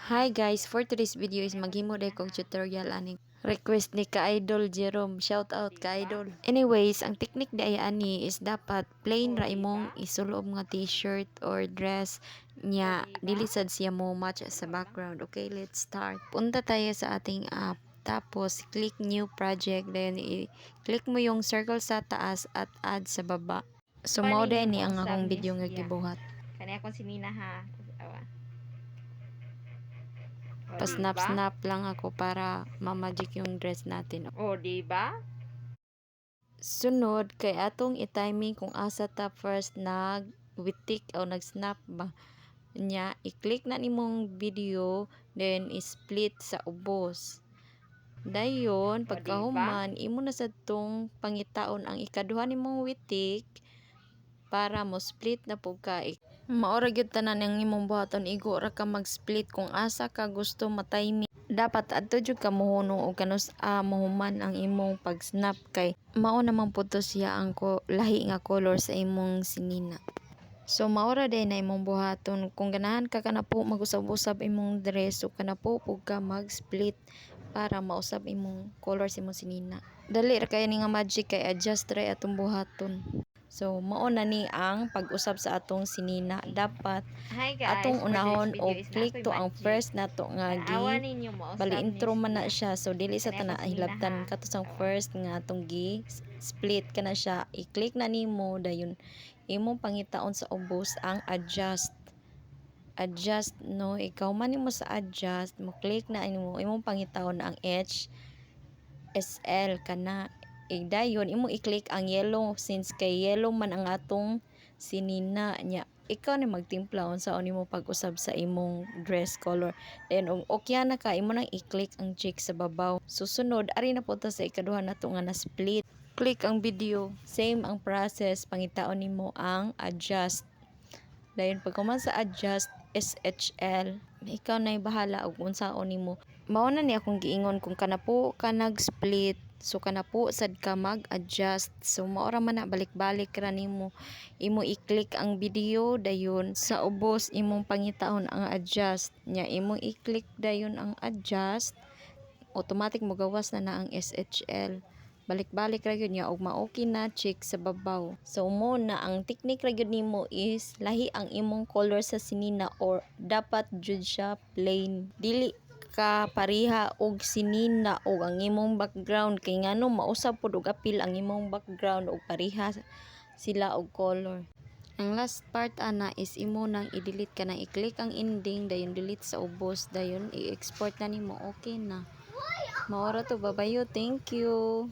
Hi guys, for today's video is maghimo day kong tutorial ani request ni ka-idol Jerome. Shout out ka-idol. Anyways, ang technique di ay ani is dapat plain ra imong isulob nga t-shirt or dress nya dili sad siya mo match sa background. Okay, let's start. Punta tayo sa ating app. Tapos, click new project. Then, i-click mo yung circle sa taas at add sa baba. So, mao ni ang akong video nga gibuhat. Kani akong sinina ha. Awa. Pa-snap-snap lang ako para ma-magic yung dress natin. O, di ba? Sunod, kay atong i-timing kung asa ta first nag-witik o nag-snap ba nya, i-click na nimong video, then i-split sa ubos. Dayon, pagkahuman, imo na sa tong pangitaon ang ikaduha nimong witik para mo split na po ka. Maora gyud tanan ang imong buhaton, igo ra ka mag-split kung asa ka gusto ma-timing. Dapat adto jud ka mohunong og kanus mohuman ang imong pag-snap kay mao namang puto siya ang lahi nga color sa imong sinina. So maora day na imong buhaton kung ganahan ka kana po mag-usab-usab imong dress so kana po pug ka mag-split para mausab imong color sa imong sinina. Dali ra kay ni nga magic kay adjust ra atong buhaton. So, mao na ni ang pag-usab sa atong sinina. Dapat atong unahon o click to ang first nato nga bali intro man na siya. So, dili sa tana hilabtan kato sang first nga atong split ka na siya. I-click na nimo dayon imong pangitaon sa ubos ang adjust. Adjust no, ikaw man nimo sa adjust, mo click na imong pangitaon ang SL kana. Dayon imo i-click ang yellow since kay yellow man ang atong sinina nya ikaw ni magtimpla unsa nimo pag-usab sa imong dress color. Then okay na ka imo nang i-click ang check sa babaw. Susunod ari na punta sa ikaduha nato nga na split. Click ang video, same ang process, pangitaon nimo ang adjust. Dayon pagkuman sa adjust SHL, ikaw na bahala og unsaon nimo. Mao na ni akong giingon kung kana po ka nag-split, so kana po sad ka mag-adjust. So mao ra man na balik-balik ra nimo. Imo i-click ang video dayon sa ubos imong pangitaon ang adjust. Nya imo i-click dayon ang adjust, automatic mo gawas na ang SHL. Balik-balik ra gyud niya og ma-okay na check sa babaw. So mo na ang technique ra gyud nimo is lahi ang imong color sa sinina or dapat jud siya plain. Dili ka pareha og sinina og ang imong background kay ngano mausab pud og apil ang imong background og pareha sila og color. Ang last part ana is imo nang i-delete ka na, i-click ang ending dayon delete sa ubos dayon i-export na nimo, okay na. Maora to, babayo, thank you.